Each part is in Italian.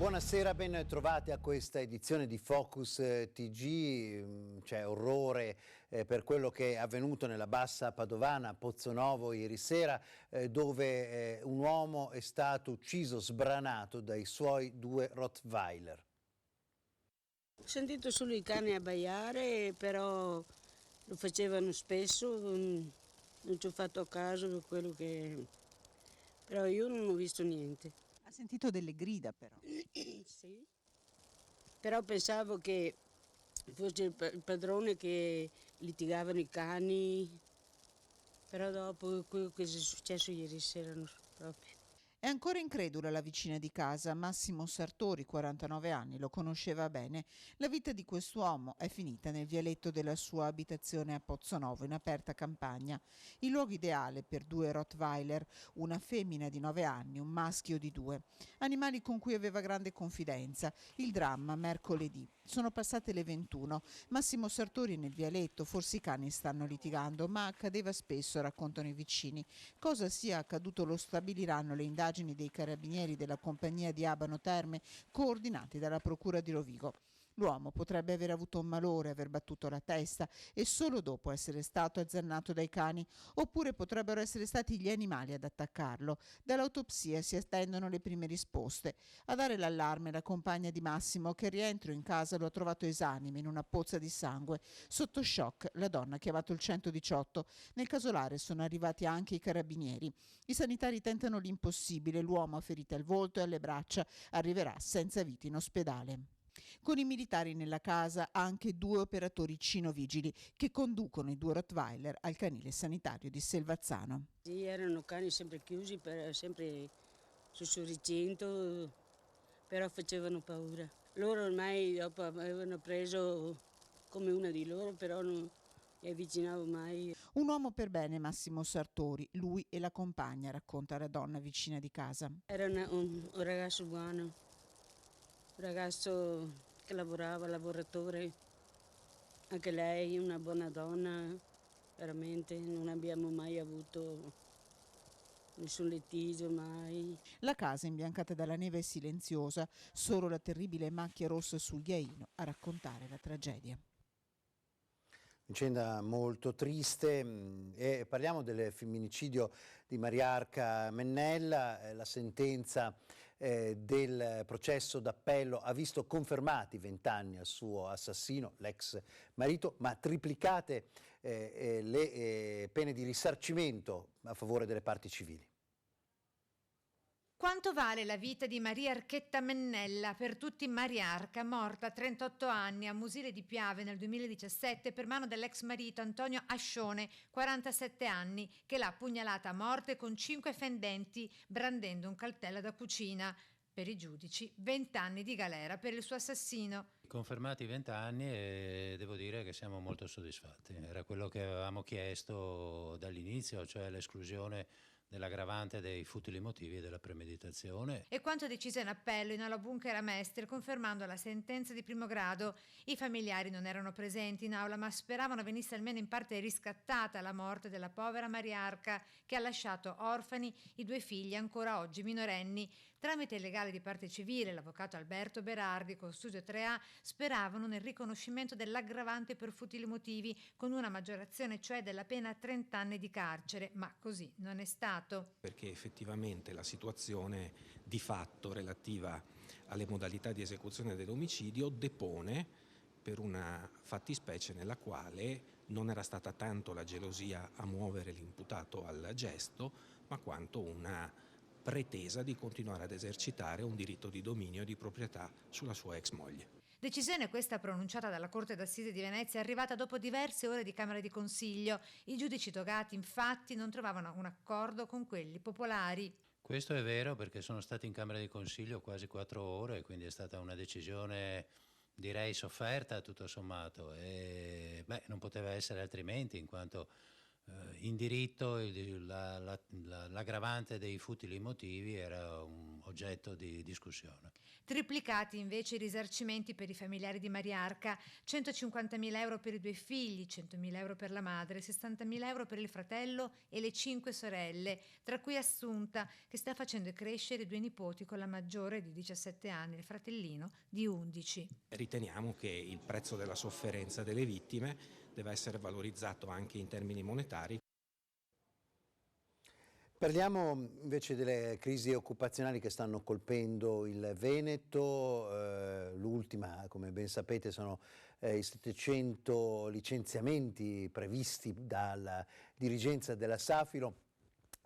Buonasera, ben trovati a questa edizione di Focus TG. C'è orrore per quello che è avvenuto nella bassa padovana, Pozzonovo, ieri sera, dove un uomo è stato ucciso, sbranato dai suoi 2 Rottweiler. Ho sentito solo i cani abbaiare, però lo facevano spesso, non ci ho fatto caso per quello che... però io non ho visto niente. Ha sentito delle grida però. Sì. Però pensavo che fosse il padrone che litigavano i cani, però dopo quello che è successo ieri sera non so proprio. È ancora incredula la vicina di casa, Massimo Sartori, 49 anni, lo conosceva bene. La vita di quest'uomo è finita nel vialetto della sua abitazione a Pozzonovo, in aperta campagna. Il luogo ideale per 2 Rottweiler, una femmina di 9 anni, un maschio di 2. Animali con cui aveva grande confidenza. Il dramma, mercoledì. Sono passate le 21. Massimo Sartori nel vialetto, forse i cani stanno litigando, ma accadeva spesso, raccontano i vicini. Cosa sia accaduto lo stabiliranno le indagini dei carabinieri della compagnia di Abano Terme, coordinati dalla procura di Rovigo. L'uomo potrebbe aver avuto un malore, aver battuto la testa e solo dopo essere stato azzannato dai cani, oppure potrebbero essere stati gli animali ad attaccarlo. Dall'autopsia si attendono le prime risposte. A dare l'allarme la compagna di Massimo, che al rientro in casa lo ha trovato esanime in una pozza di sangue. Sotto shock la donna ha chiamato il 118. Nel casolare sono arrivati anche i carabinieri. I sanitari tentano l'impossibile, l'uomo ha ferite al volto e alle braccia, arriverà senza vita in ospedale. Con i militari nella casa anche 2 operatori cinovigili che conducono i 2 Rottweiler al canile sanitario di Selvazzano. Sì, erano cani sempre chiusi, sempre sussurricento, però facevano paura. Loro ormai dopo avevano preso come una di loro, però non mi avvicinavo mai. Un uomo per bene, Massimo Sartori, lui e la compagna, racconta la donna vicina di casa. Era un ragazzo buono, un ragazzo che lavorava, lavoratore, anche lei una buona donna, veramente non abbiamo mai avuto nessun litigio, mai. La casa imbiancata dalla neve è silenziosa, solo la terribile macchia rossa sul ghiaino a raccontare la tragedia. Vicenda molto triste e parliamo del femminicidio di Mariarca Mennella. La sentenza del processo d'appello ha visto confermati 20 anni al suo assassino, l'ex marito, ma triplicate le pene di risarcimento a favore delle parti civili. Quanto vale la vita di Maria Archetta Mennella, per tutti Mariarca, morta a 38 anni a Musile di Piave nel 2017 per mano dell'ex marito Antonio Ascione, 47 anni, che l'ha pugnalata a morte con 5 fendenti brandendo un coltello da cucina. Per i giudici 20 anni di galera per il suo assassino. Confermati 20 anni e devo dire che siamo molto soddisfatti. Era quello che avevamo chiesto dall'inizio, cioè l'esclusione dell'aggravante dei futili motivi e della premeditazione. E quanto deciso in appello in aula bunker a Mestre, confermando la sentenza di primo grado. I familiari non erano presenti in aula, ma speravano venisse almeno in parte riscattata la morte della povera Mariarca, che ha lasciato orfani i 2 figli ancora oggi minorenni. Tramite il legale di parte civile, l'avvocato Alberto Berardi con Studio 3A, speravano nel riconoscimento dell'aggravante per futili motivi, con una maggiorazione cioè della pena a 30 anni di carcere, ma così non è stato. Perché effettivamente la situazione di fatto relativa alle modalità di esecuzione dell'omicidio depone per una fattispecie nella quale non era stata tanto la gelosia a muovere l'imputato al gesto, ma quanto una pretesa di continuare ad esercitare un diritto di dominio e di proprietà sulla sua ex moglie. Decisione questa pronunciata dalla Corte d'Assise di Venezia, arrivata dopo diverse ore di Camera di Consiglio. I giudici togati infatti non trovavano un accordo con quelli popolari. Questo è vero, perché sono stati in Camera di Consiglio quasi 4 ore, quindi è stata una decisione, direi, sofferta tutto sommato, e non poteva essere altrimenti, in quanto in diritto l'aggravante dei futili motivi era un oggetto di discussione. Triplicati invece i risarcimenti per i familiari di Mariarca, 150.000 euro per i 2 figli, 100.000 euro per la madre, 60.000 euro per il fratello e le 5 sorelle, tra cui Assunta, che sta facendo crescere i 2 nipoti con la maggiore di 17 anni, il fratellino di 11. Riteniamo che il prezzo della sofferenza delle vittime deve essere valorizzato anche in termini monetari. Parliamo invece delle crisi occupazionali che stanno colpendo il Veneto. L'ultima, come ben sapete, sono i 700 licenziamenti previsti dalla dirigenza della Safilo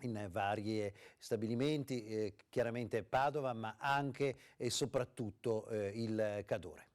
in vari stabilimenti, chiaramente Padova, ma anche e soprattutto il Cadore.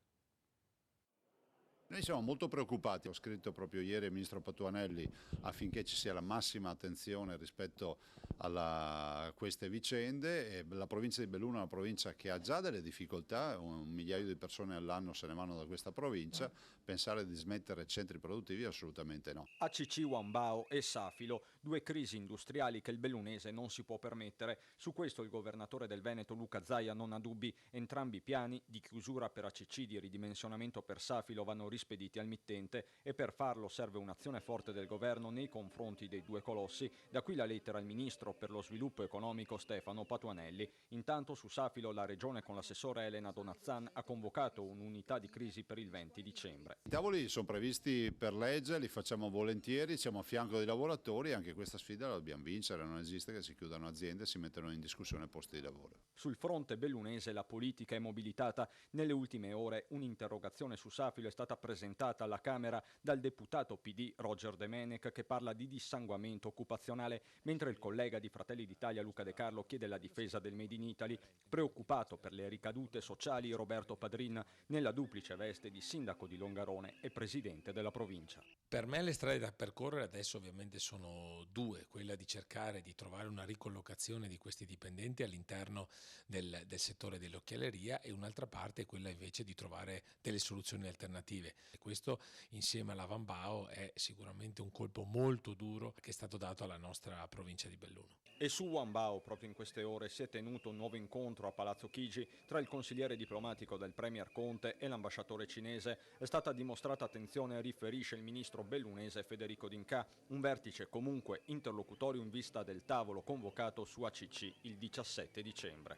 Noi siamo molto preoccupati, ho scritto proprio ieri al Ministro Patuanelli affinché ci sia la massima attenzione rispetto a queste vicende. E la provincia di Belluno è una provincia che ha già delle difficoltà, 1 migliaio di persone all'anno se ne vanno da questa provincia, pensare di smettere centri produttivi assolutamente no. ACC Wambao e Safilo, 2 crisi industriali che il bellunese non si può permettere. Su questo il governatore del Veneto Luca Zaia non ha dubbi, entrambi i piani di chiusura per ACC, di ridimensionamento per Safilo vanno rispediti al mittente e per farlo serve un'azione forte del governo nei confronti dei 2 colossi, da qui la lettera al ministro per lo sviluppo economico Stefano Patuanelli. Intanto su Safilo la regione con l'assessore Elena Donazzan ha convocato un'unità di crisi per il 20 dicembre. I tavoli sono previsti per legge, li facciamo volentieri, siamo a fianco dei lavoratori, anche questa sfida la dobbiamo vincere, non esiste che si chiudano aziende e si mettono in discussione posti di lavoro. Sul fronte bellunese la politica è mobilitata. Nelle ultime ore un'interrogazione su Safilo è stata presentata alla Camera dal deputato PD Roger De Menec, che parla di dissanguamento occupazionale, mentre il collega di Fratelli d'Italia Luca De Carlo chiede la difesa del Made in Italy. Preoccupato per le ricadute sociali Roberto Padrin, nella duplice veste di sindaco di Longarone e presidente della provincia. Per me le strade da percorrere adesso ovviamente sono 2, quella di cercare di trovare una ricollocazione di questi dipendenti all'interno del settore dell'occhialeria, e un'altra parte è quella invece di trovare delle soluzioni alternative. E questo insieme alla Wambao è sicuramente un colpo molto duro che è stato dato alla nostra provincia di Belluno. E su Wambao proprio in queste ore si è tenuto un nuovo incontro a Palazzo Chigi tra il consigliere diplomatico del Premier Conte e l'ambasciatore cinese. È stata dimostrata attenzione, riferisce il ministro bellunese Federico D'Inca, un vertice comunque interlocutorio in vista del tavolo convocato su ACC il 17 dicembre.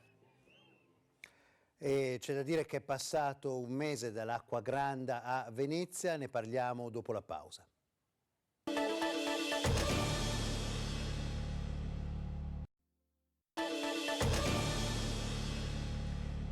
E c'è da dire che è passato un mese dall'Acqua Granda a Venezia, ne parliamo dopo la pausa.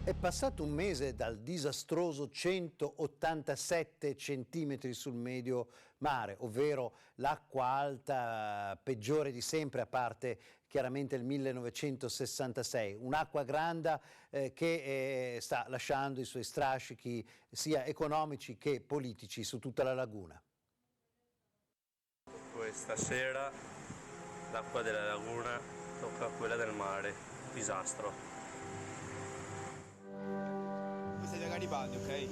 È passato un mese dal disastroso 187 centimetri sul medio mare, ovvero l'acqua alta peggiore di sempre, a parte chiaramente il 1966. Un'acqua granda che sta lasciando i suoi strascichi sia economici che politici su tutta la laguna. Questa sera l'acqua della laguna tocca a quella del mare, disastro. Questa è da Garibaldi, ok?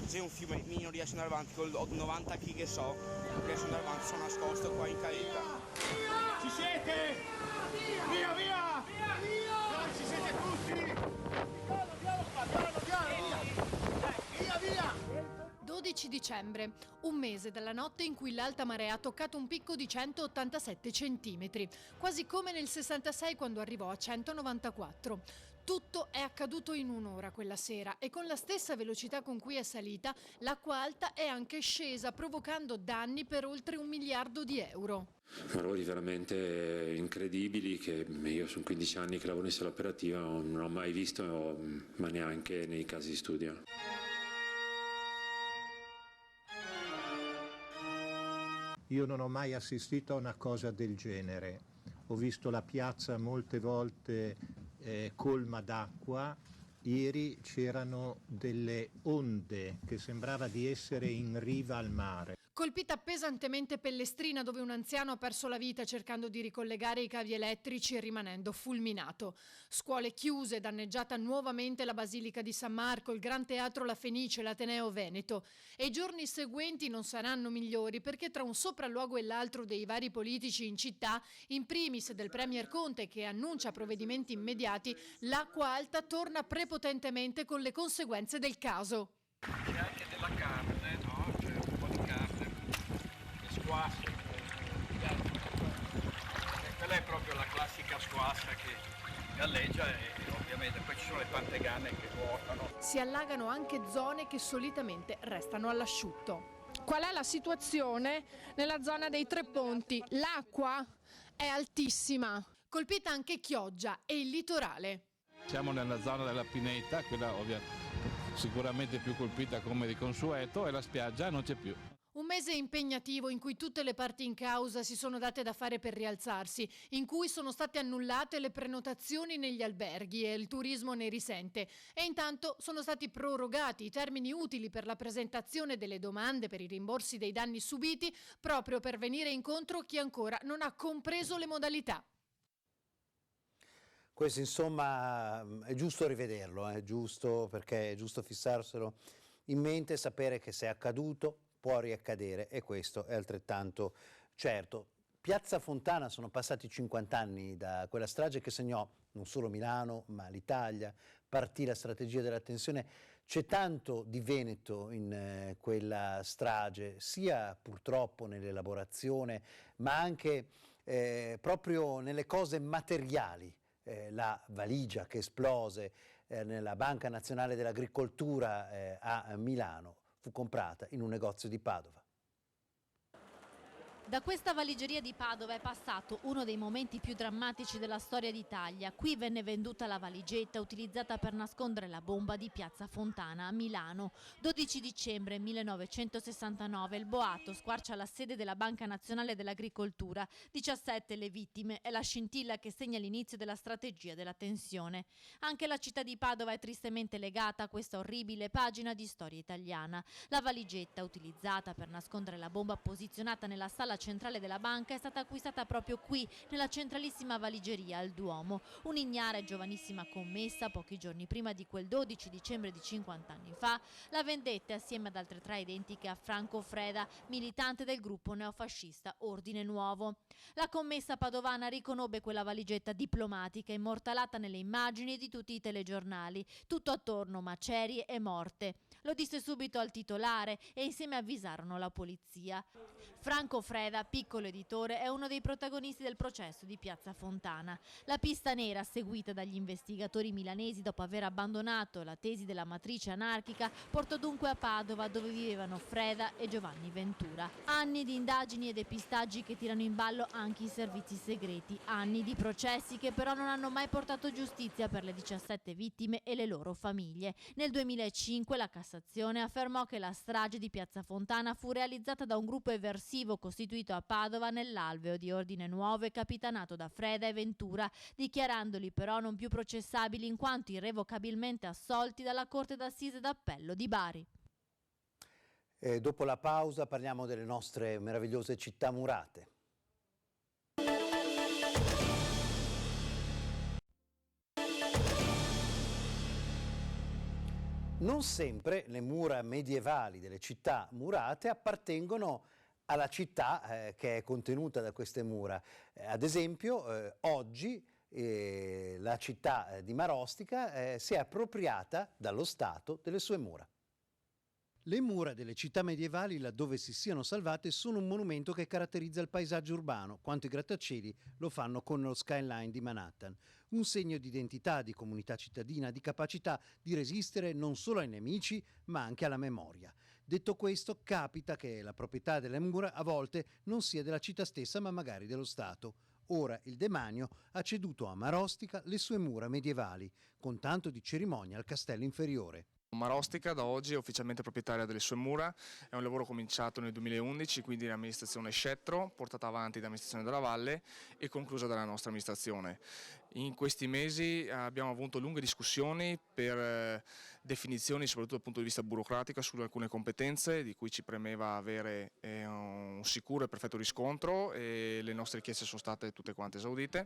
Se un fiume non riesce ad andare avanti con 90 kg che so, non riesce ad andare avanti, sono nascosto qua in caletta. Via! Ci siete? Via, via! Via, via! Ci siete tutti? Via, via! 12 dicembre, un mese dalla notte in cui l'alta marea ha toccato un picco di 187 centimetri, quasi come nel 66 quando arrivò a 194. Tutto è accaduto in un'ora quella sera e con la stessa velocità con cui è salita, l'acqua alta è anche scesa, provocando danni per oltre 1 miliardo di euro. Errori veramente incredibili che io sono 15 anni che lavoro in sala operativa, non ho mai visto, ma neanche nei casi di studio. Io non ho mai assistito a una cosa del genere. Ho visto la piazza molte volte colma d'acqua. Ieri c'erano delle onde che sembrava di essere in riva al mare. Colpita pesantemente Pellestrina, dove un anziano ha perso la vita cercando di ricollegare i cavi elettrici e rimanendo fulminato. Scuole chiuse, danneggiata nuovamente la Basilica di San Marco, il Gran Teatro La Fenice, l'Ateneo Veneto. E i giorni seguenti non saranno migliori, perché tra un sopralluogo e l'altro dei vari politici in città, in primis del Premier Conte che annuncia provvedimenti immediati, l'acqua alta torna prepotentemente con le conseguenze del caso. C'è anche della carne, no? C'è un po' di carne, le squasse, e quella è proprio la classica squassa che galleggia e ovviamente poi ci sono le pantegane che nuotano. Si allagano anche zone che solitamente restano all'asciutto. Qual è la situazione nella zona dei Tre Ponti? L'acqua è altissima. Colpita anche Chioggia e il litorale. Siamo nella zona della Pineta, quella sicuramente più colpita come di consueto, e la spiaggia non c'è più. Un mese impegnativo in cui tutte le parti in causa si sono date da fare per rialzarsi, in cui sono state annullate le prenotazioni negli alberghi e il turismo ne risente, e intanto sono stati prorogati i termini utili per la presentazione delle domande per i rimborsi dei danni subiti, proprio per venire incontro a chi ancora non ha compreso le modalità. Questo insomma è giusto rivederlo, è giusto, perché è giusto fissarselo in mente e sapere che se è accaduto può riaccadere, e questo è altrettanto certo. Piazza Fontana, sono passati 50 anni da quella strage che segnò non solo Milano ma l'Italia, partì la strategia della tensione. C'è tanto di Veneto in quella strage, sia purtroppo nell'elaborazione ma anche proprio nelle cose materiali. La valigia che esplose nella Banca Nazionale dell'Agricoltura a Milano fu comprata in un negozio di Padova. Da questa valigeria di Padova è passato uno dei momenti più drammatici della storia d'Italia. Qui venne venduta la valigetta utilizzata per nascondere la bomba di Piazza Fontana a Milano. 12 dicembre 1969, il boato squarcia la sede della Banca Nazionale dell'Agricoltura. 17 le vittime, è la scintilla che segna l'inizio della strategia della tensione. Anche la città di Padova è tristemente legata a questa orribile pagina di storia italiana. La valigetta utilizzata per nascondere la bomba posizionata nella sala centrale della banca è stata acquistata proprio qui, nella centralissima valigeria al Duomo. Un'ignara e giovanissima commessa, pochi giorni prima di quel 12 dicembre di 50 anni fa, la vendette assieme ad altre 3 identiche a Franco Freda, militante del gruppo neofascista Ordine Nuovo. La commessa padovana riconobbe quella valigetta diplomatica immortalata nelle immagini di tutti i telegiornali. Tutto attorno macerie e morte. Lo disse subito al titolare e insieme avvisarono la polizia. Franco Freda, piccolo editore, è uno dei protagonisti del processo di Piazza Fontana. La pista nera, seguita dagli investigatori milanesi dopo aver abbandonato la tesi della matrice anarchica, portò dunque a Padova, dove vivevano Freda e Giovanni Ventura. Anni di indagini e depistaggi che tirano in ballo anche i servizi segreti. Anni di processi che però non hanno mai portato giustizia per le 17 vittime e le loro famiglie. Nel 2005 la Cassazione affermò che la strage di Piazza Fontana fu realizzata da un gruppo eversivo costituito a Padova nell'alveo di Ordine Nuovo e capitanato da Freda e Ventura, dichiarandoli però non più processabili in quanto irrevocabilmente assolti dalla Corte d'Assise d'Appello di Bari. Dopo la pausa parliamo delle nostre meravigliose città murate. Non sempre le mura medievali delle città murate appartengono alla città che è contenuta da queste mura. Ad esempio, oggi la città di Marostica si è appropriata dallo Stato delle sue mura. Le mura delle città medievali, laddove si siano salvate, sono un monumento che caratterizza il paesaggio urbano, quanto i grattacieli lo fanno con lo skyline di Manhattan. Un segno di identità, di comunità cittadina, di capacità di resistere non solo ai nemici, ma anche alla memoria. Detto questo, capita che la proprietà delle mura a volte non sia della città stessa, ma magari dello Stato. Ora il demanio ha ceduto a Marostica le sue mura medievali, con tanto di cerimonia al castello inferiore. Marostica da oggi è ufficialmente proprietaria delle sue mura, è un lavoro cominciato nel 2011, quindi in amministrazione Scettro, portata avanti dall'amministrazione della Valle e conclusa dalla nostra amministrazione. In questi mesi abbiamo avuto lunghe discussioni per definizioni, soprattutto dal punto di vista burocratico, su alcune competenze di cui ci premeva avere un sicuro e perfetto riscontro, e le nostre richieste sono state tutte quante esaudite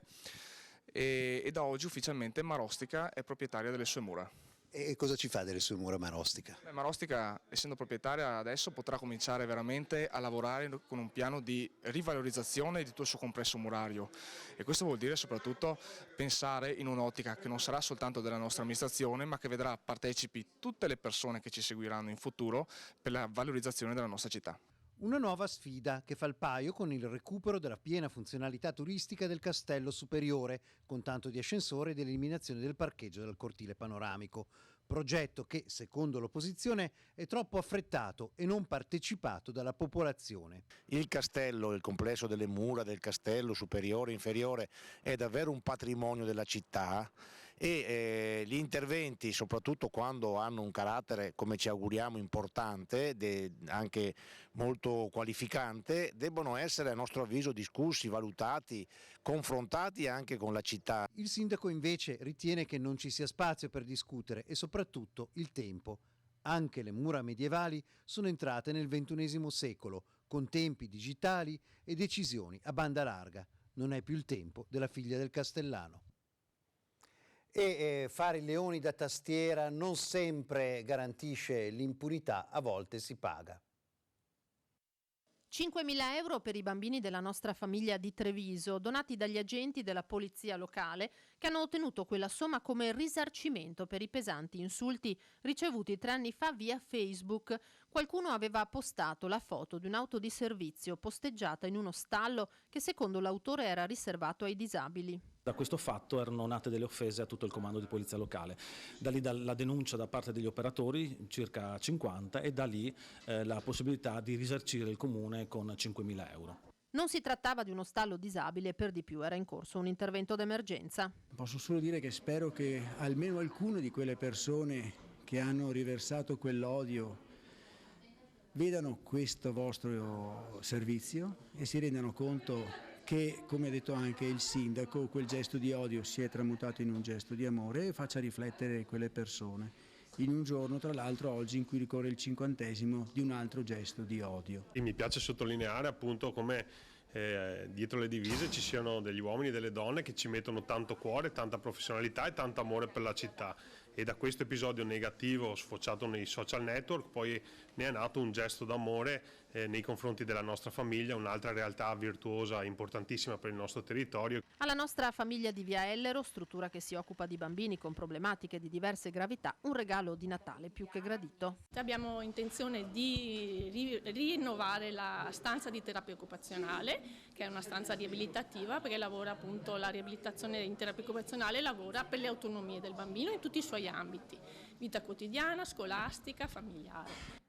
e da oggi ufficialmente Marostica è proprietaria delle sue mura. E cosa ci fa delle sue mura Marostica? Marostica, essendo proprietaria adesso, potrà cominciare veramente a lavorare con un piano di rivalorizzazione di tutto il suo complesso murario, e questo vuol dire soprattutto pensare in un'ottica che non sarà soltanto della nostra amministrazione, ma che vedrà partecipi tutte le persone che ci seguiranno in futuro per la valorizzazione della nostra città. Una nuova sfida che fa il paio con il recupero della piena funzionalità turistica del Castello Superiore, con tanto di ascensore e dell'eliminazione del parcheggio dal cortile panoramico. Progetto che, secondo l'opposizione, è troppo affrettato e non partecipato dalla popolazione. Il castello, il complesso delle mura del Castello Superiore e Inferiore è davvero un patrimonio della città, e gli interventi, soprattutto quando hanno un carattere, come ci auguriamo, importante, anche molto qualificante, debbono essere a nostro avviso discussi, valutati, confrontati anche con la città. Il sindaco invece ritiene che non ci sia spazio per discutere e soprattutto il tempo. Anche le mura medievali sono entrate nel XXI secolo, con tempi digitali e decisioni a banda larga. Non è più il tempo della figlia del castellano. E fare i leoni da tastiera non sempre garantisce l'impunità, a volte si paga. 5.000 euro per i bambini della nostra famiglia di Treviso, donati dagli agenti della polizia locale, che hanno ottenuto quella somma come risarcimento per i pesanti insulti ricevuti 3 anni fa via Facebook. Qualcuno aveva postato la foto di un'auto di servizio posteggiata in uno stallo che secondo l'autore era riservato ai disabili. Da questo fatto erano nate delle offese a tutto il comando di polizia locale, da lì la denuncia da parte degli operatori, circa 50, e da lì la possibilità di risarcire il comune con 5.000 euro. Non si trattava di uno stallo disabile, per di più era in corso un intervento d'emergenza. Posso solo dire che spero che almeno alcune di quelle persone che hanno riversato quell'odio vedano questo vostro servizio e si rendano conto che, come ha detto anche il sindaco, quel gesto di odio si è tramutato in un gesto di amore e faccia riflettere quelle persone in un giorno, tra l'altro oggi, in cui ricorre il 50° di un altro gesto di odio. E mi piace sottolineare appunto come dietro le divise ci siano degli uomini e delle donne che ci mettono tanto cuore, tanta professionalità e tanto amore per la città, e da questo episodio negativo sfociato nei social network poi ne è nato un gesto d'amore nei confronti della nostra famiglia, un'altra realtà virtuosa importantissima per il nostro territorio. Alla nostra famiglia di Via Ellero, struttura che si occupa di bambini con problematiche di diverse gravità, un regalo di Natale più che gradito. Abbiamo intenzione di rinnovare la stanza di terapia occupazionale, che è una stanza riabilitativa, perché lavora appunto la riabilitazione in terapia occupazionale, lavora per le autonomie del bambino in tutti i suoi ambiti, vita quotidiana, scolastica, familiare.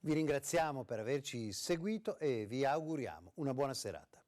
Vi ringraziamo per averci seguito e vi auguriamo una buona serata.